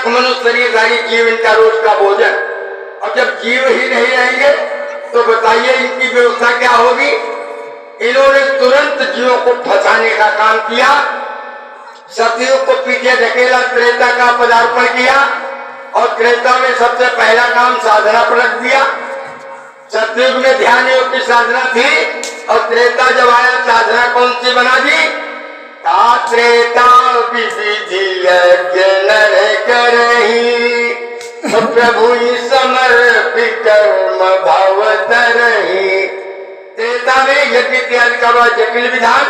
तक मनुष्य शरीरधारी जीव इनका रोज का भोजन। और जब जीव ही नहीं रहेंगे तो बताइए इनकी व्यवस्था क्या होगी। इन्होंने तुरंत जीवों को फंसाने का काम किया, सतयुग को पीछे ढकेला, त्रेता का पदार्पण किया और त्रेता में सबसे पहला काम साधना पर रख दिया। सतयुग में ध्यान योग की साधना थी और त्रेता जब आया साधना कौन सी बना दी? त्रेता विधि यज्ञ नर करही, प्रभु समर्पित कर्म भव तरही। त्रेता में यज्ञ इत्यादि का बड़ा जटिल विधान,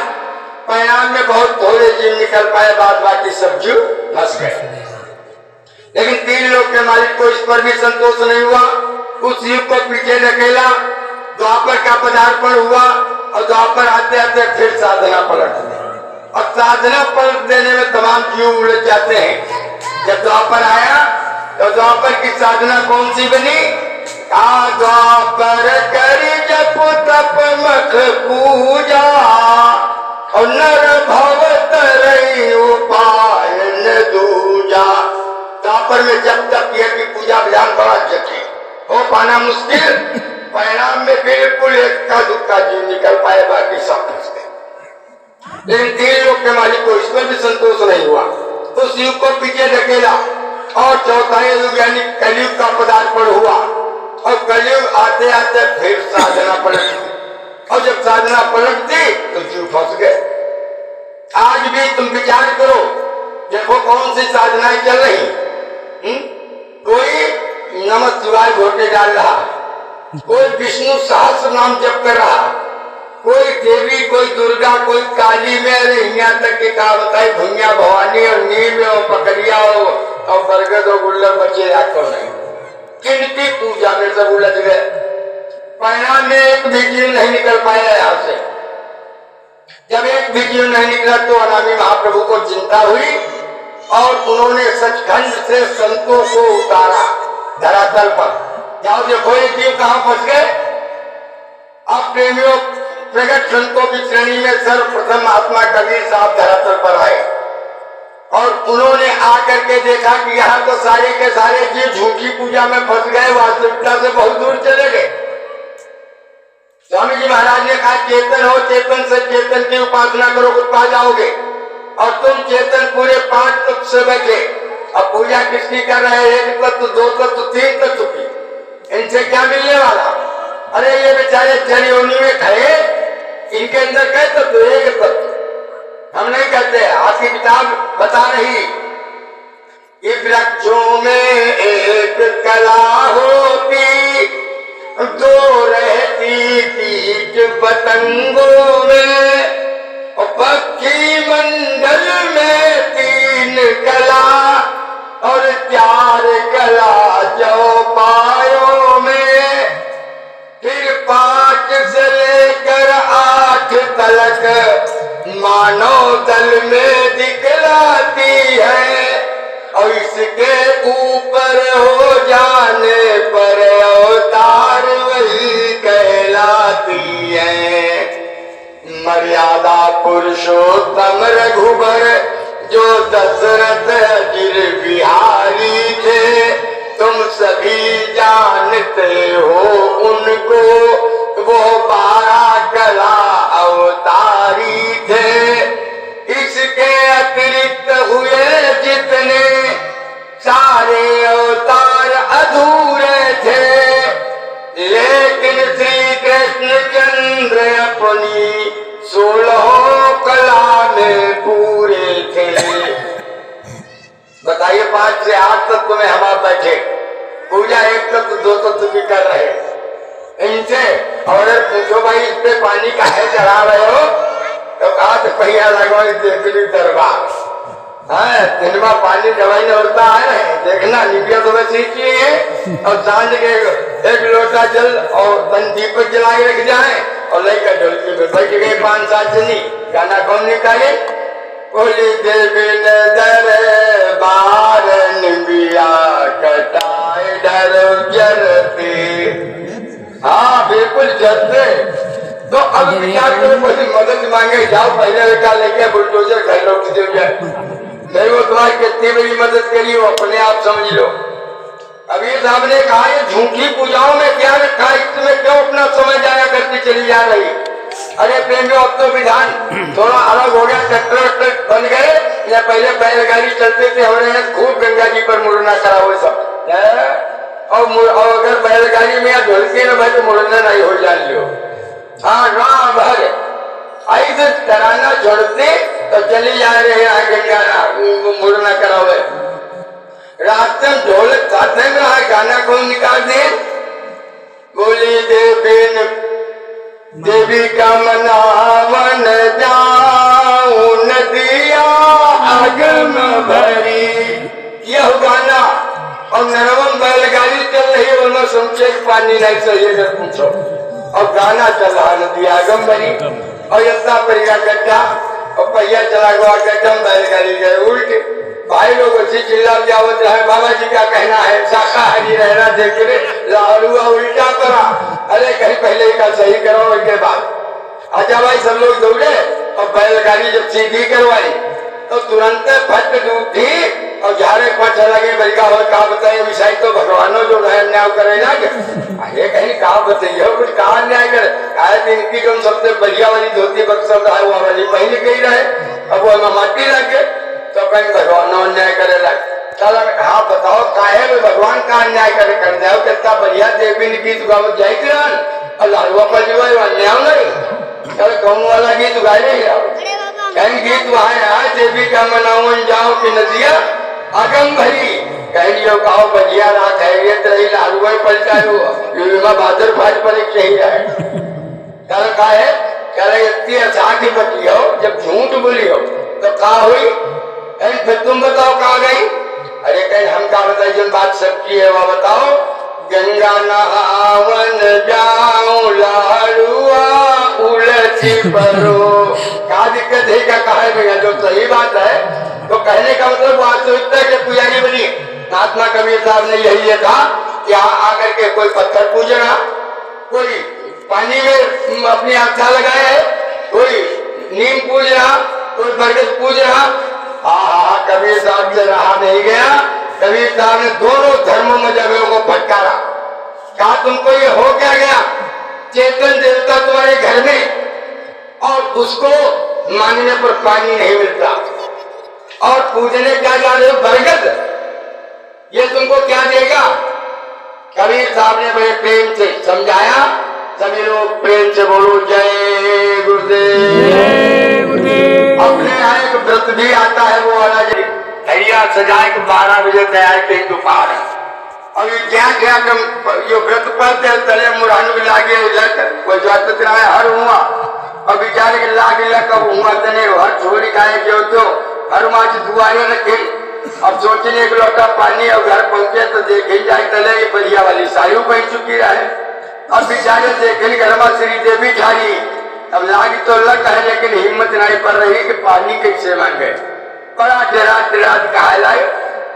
परिणाम में बहुत थोड़े जीव निकल पाए, बाद बाकी सब जीव फंस गए। लेकिन तीन लोग के मालिक को इस पर भी संतोष नहीं हुआ, उस युग को पीछे ढकेला, द्वापर का पदार्पण हुआ और द्वापर आते आते फिर साधना पलट दी। और साधना पलट देने में तमाम जीव उलझ जाते हैं। जब द्वापर आया तो द्वापर की साधना कौन सी बनी? द्वापर करी जप तप मख पूजा और नर भव तरई उपाय न दूजा। द्वापर में जब तक यह की पूजा विधान बड़ा जटिल, हो पाना मुश्किल, परिणाम में बिल्कुल एक का दुक्का जीव निकल पाए, बाकी सब फंस गए। लेकिन तीन लोग के मालिक को इस पर भी संतोष नहीं हुआ, उस युग को पीछे ढकेला और चौथा युग यानी कलयुग का पदार्पण हुआ और कलयुग आते आते फिर साधना पलट दी। और जब साधना पलट दी तो जीव फंस गए। आज भी तुम विचार करो, देखो कौन सी साधनाएं चल रही। कोई नमः शिवाय घोटे डाल रहा, कोई विष्णु सहस्त्र नाम जप कर रहा, कोई देवी, कोई दुर्गा, कोई काली में, अरे यहाँ तक के कहा बताई भुइया भवानी और नीम और पकड़िया और बरगद और गुल्लर बचे जाते नहीं। किनकी पूजा में सब उलझ गए। परिणाम में एक भी जीव नहीं निकल पाया यहाँ से। जब एक भी जीव नहीं निकला तो अनामी महाप्रभु को चिंता हुई और उन्होंने सचखंड से संतों को उतारा धरातल पर। जाओ देखो ये जीव कहाँ फंस गए। अब प्रेमियों प्रगट संतों की श्रेणी में सर्वप्रथम महात्मा कबीर साहब धरातल पर आए और उन्होंने आकर के देखा कि यहाँ तो सारे के सारे जीव झूठी पूजा में फंस गए, वास्तविकता से बहुत दूर चले गए। स्वामी जी महाराज ने कहा चेतन हो, चेतन से चेतन की उपासना करो, कुछ पा जाओगे। और तुम चेतन पूरे 5 तत्व से बैठे, अब पूजा किसकी कर रहे हैं? 1 तत्व, 2 तत्व, 3 तत्व की। इनसे क्या मिलने वाला? अरे ये बेचारे जड़ोनी में खड़े, इनके अंदर कहे तत्व, 1 तत्व। हम नहीं कहते, आपकी किताब बता रही कि वृक्षों में एक कला होती, 2 रहती कीट पतंगों में, और पक्षी मंडल में 3 कला और 4 कला चौपायों में, फिर 5 से लेकर 8 तलक मानव दल में दिखलाती है। और इसके ऊपर हो जाने पर अवतार वही कहलाती है। मर्यादा पुरुषोत्तम रघुबर जो दशरथ अजिर बिहारी थे, तुम सभी जानते हो उनको, वो 12 कला अवतारी थे। इसके अतिरिक्त हुए जितने सारे अवतार अधूरे थे, लेकिन श्री कृष्ण चंद्र अपनी 16 कला में पूरे थे। बताइए 5 से 8 तत्व में हम आप बैठे, पूजा 1 तत्व 2 तत्व की कर रहे इनसे। और पूछो भाई इस पे पानी काहे चढ़ा रहे हो? तो कहा तो पहिया लगवा देवली दरबार है, दिनवा पानी दवाई नहीं होता है, देखना निबिया तो वैसे ही चाहिए। और सांझ के 1 लोटा जल और दीपक जला के रख जाए और लेकर ढोलकी पे बैठ गए 5-7 जनी। गाना कौन निकाले? बोली देवी ने दरबार निबिया कटाए डर जरते। हाँ बिल्कुल जरते। तो अब विचार करो, कोई मदद मांगे, जाओ पहले बेटा लेके बुलडोजर घर लौट दे जाए। फिर वो तुम्हारी कितनी बड़ी मदद करी हो अपने आप समझ लो। कबीर साहब ने कहा ये झूठी पूजाओं में क्या रखा, इसमें क्यों अपना समय जाया करती चली जा रही। अरे प्रेमियों अब तो विधान थोड़ा अलग हो गया, ट्रैक्टर वैक्टर बन गए, या पहले बैलगाड़ी चलते थे हमारे यहाँ खूब गंगा जी पर मुड़ना करा हुए सब। और अगर बैलगाड़ी में या ढोलके न भाई तो मुड़ना नहीं हो जान लियो। हाँ राम भर ऐसे तराना छोड़ते तो चली जा रहे हैं गंगा मुड़ना करा हुए। रास्ते में ढोलक साधे में रहा, गाना कौन निकाल दे, बोली देवी का मनावन जाऊं नदिया आगम भरी, यह गाना। और नरवम बैलगाड़ी चल रही है, उन्होंने समझे पानी नहीं सही है पूछो, और गाना चल रहा नदी आगम भरी, और इतना परिया गड्ढा और पहिया चला गया गड्ढा, बैलगाड़ी गए उल्टे। भाई लोग अच्छी चिल्ला जावत रहे, बाबा जी का कहना है शाकाहारी रहना देख के लालुआ उल्टा करा। अरे कहीं पहले का सही करो, उसके बाद अच्छा भाई सब लोग दौड़े और बैलगाड़ी जब सीधी करवाई तो तुरंत फट उठी और झाड़े पाछा लगे। बल्कि और कहा बताइए विषय तो भगवानों जो है न्याय करेगा, ये कहीं कहा बताइए कुछ कहा न्याय करे। इनकी जो सबसे बढ़िया वाली धोती बक्सम रहा वो वाली पहले कही रहे, अब वो माटी लग गए तो कहीं भगवान अन्याय करे लग। चल हाँ बताओ काहे में भगवान का अन्याय करे कर दे, कितना बढ़िया देवी ने गीत गावत जाए और लालवा पर जो है अन्याय नहीं। चल गाँव वाला गीत गाए नहीं आओ, कहीं गीत वहाँ है देवी का मनावन जाओ की नदिया आगम भरी, कहीं जो गाँव बढ़िया रात है ये रही लालुआ पलटा बहादुर भाज पर एक सही रहे। चल काहे करे इतनी अचाकी बची हो, जब झूठ बोली हो तो कहा हुई, फिर तुम बताओ कहाँ गई। अरे कहीं हम क्या बताइए, जो बात सच्ची है वह बताओ। गंगा नहावन जाऊं लालुआ उलझी परो, क्या दिक्कत है क्या कहा है भैया, जो सही बात है तो कहने का मतलब बात तो इतना के पुजारी बनी। महात्मा कबीर साहब ने यही था कि आकर के कोई पत्थर पूज रहा, कोई पानी में अपनी आस्था लगाए है, कोई नीम पूज रहा, कोई बरगद पूज रहा। कबीर साहब से रहा नहीं गया, कबीर साहब ने दोनों धर्मों में जगहों को फटकारा। कहा तुमको ये हो क्या गया, चेतन देवता तुम्हारे घर में और उसको मांगने पर पानी नहीं मिलता, और पूजने क्या जा रहे हो बरगद, ये तुमको क्या देगा। कबीर साहब ने बड़े प्रेम से समझाया। सभी लोग प्रेम से बोलो जय गुरुदेव। अपने यहाँ एक व्रत भी आता है, वो वाला भैया सजाए के 12 बजे तैयार के दोपहर। अब ये क्या ये व्रत पढ़ते तले मुरानु भी लागे कोई जात हर हुआ, और बेचारे के लागे कब हुआ तने हर छोड़ी खाए जो हर माँ दुआरे रखे। अब सोचने एक लोटा पानी और घर पहुंचे तो देखे जाए तले ये बढ़िया वाली साड़ी बन चुकी रहे, और बेचारे देखे घर में श्री देवी ठारी। अब लागी तो लग है लेकिन हिम्मत नहीं पड़ रही कि पानी कैसे मांगे। बड़ा डरा कहा लाए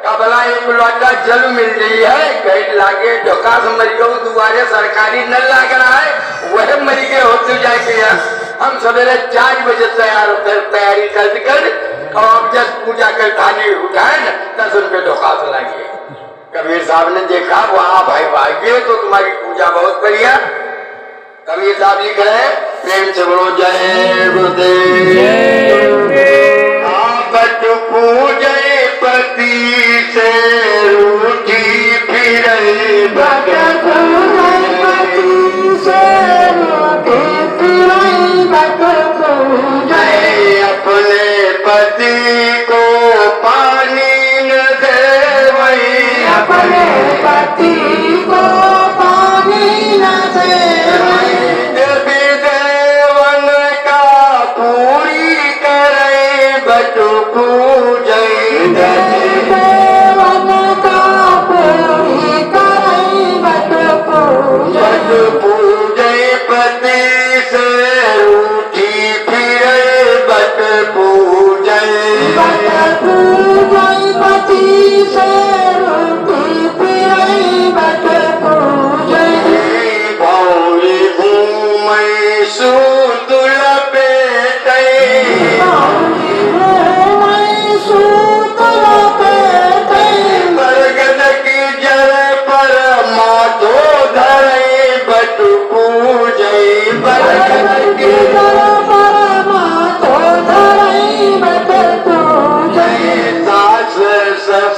कबला एक लोटा जल मिल रही है, कहीं लागे ढोका से मरी गो दुआरे सरकारी नल लाग रहा है, वह मरी गए होते जाके। हम सवेरे 4 बजे तैयार होकर तैयारी कर और जब पूजा कर थाली उठाए न 10 रुपये ढोका से लागे। कबीर साहब ने देखा वहाँ भाई भाग्य तो तुम्हारी पूजा बहुत बढ़िया। कबीर साहब लिख रहे प्रेम से बोलो जय गुरुदेव। बट पूजय पति से रूठी फिर बट पूजय पति से रूठी फिर बट पूजय अपने पति को पानी न देवई, अपने पति को पानी न देवई। देवी देवन का पूरी करे बट पूजय, देवी देवन का पूरी करे बट पूजय पति से रूठी फिरे बट पूजय, बट पूजय पति से रूठी फिरे बट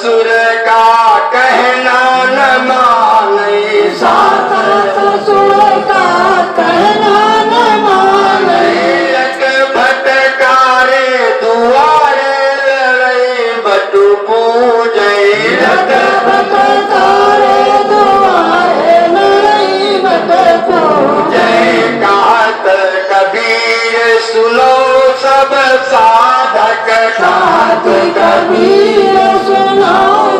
ससुर का कहना न माने, सास ससुर का कहना न माने, लट भटकारे दुआरे लड़े बटु पूजे, लट भटकारे दुआरे लड़ई बट पूजे। कहत कबीर सुनो सब साधक, साथ कबीर सुनो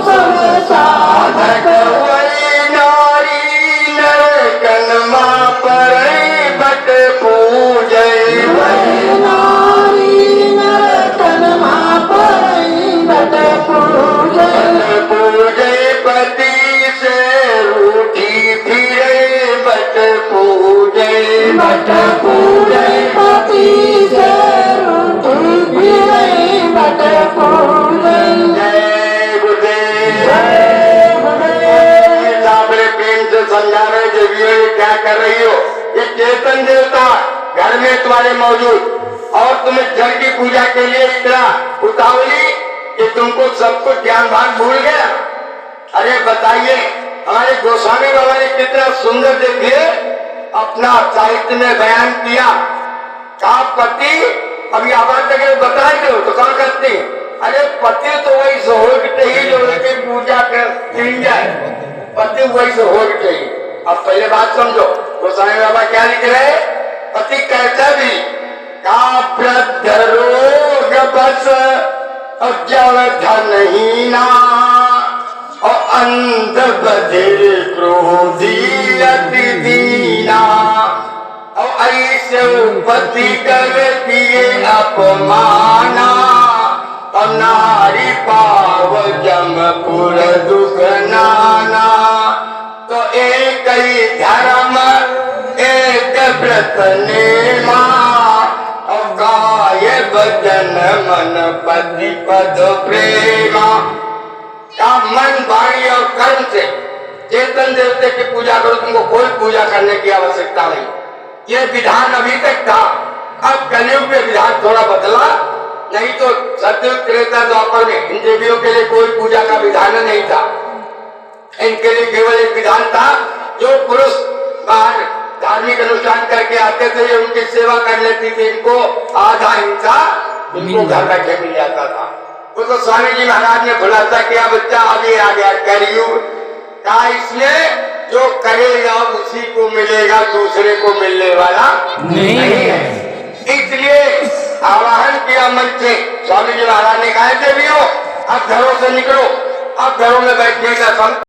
सब साधक, वही नारी नरकन माँ पर बट पूजे, वही नारी नरतन माँ परई बट पूजे। पूजे पति से रूठी फिरे बट पूजे, बट पूजे पति से रूठी फिरई बट पूजे। जय गुरुदेव। जय गुरुदेव। आप बड़े प्रेम से समझा रहे देवियों ये क्या कर रही हो, ये चेतन देवता घर में तुम्हारे मौजूद और तुम्हें जल की पूजा के लिए इतना उतावली कि तुमको सब कुछ ज्ञान भान भूल गया। अरे बताइए हमारे गोस्वामी बाबा ने कितना सुंदर देखिए अपना साहित्य में बयान किया। कहा पति अभी आवाज लगे बताए दो तो कौन करती, अरे पति तो वही सोहग ही जो उसकी पूजा कर जाए, पति वही सोहग चाहिए। अब पहले बात समझो गोस्वामी बाबा क्या लिख रहे, पति कहता भी का वृद्ध रोग बस और जल धनहीना और अंध बधिर क्रोधी अति दीना, और ऐसे पति कर दिए अपमाना, और नारी पाव जमपुर दुख नाना। तो एक ही धर्म एक व्रत नेमा, और काय वचन मन पति पद प्रेमा। का मन वाणी और कर्म से चेतन देवते की पूजा करो, तुमको कोई पूजा करने की आवश्यकता नहीं। ये विधान अभी तक था, अब कलयुग में विधान थोड़ा बदला, नहीं तो सतयुग त्रेता द्वापर में इन देवियों के लिए कोई पूजा का विधान नहीं था। इनके लिए केवल एक विधान था, जो पुरुष बाहर धार्मिक अनुष्ठान करके आते थे ये उनकी सेवा कर लेती थी, इनको आधा हिस्सा इनको घर बैठे मिल जाता था। वो तो स्वामी जी महाराज ने खुलासा किया, बच्चा अभी आ गया कलयुग का, इसमें जो करेगा उसी को मिलेगा, दूसरे को मिलने वाला नहीं है। इसलिए आवाहन किया मन से, स्वामी जी महाराज ने कहा देवियों अब घरों से निकलो, अब घरों में बैठने का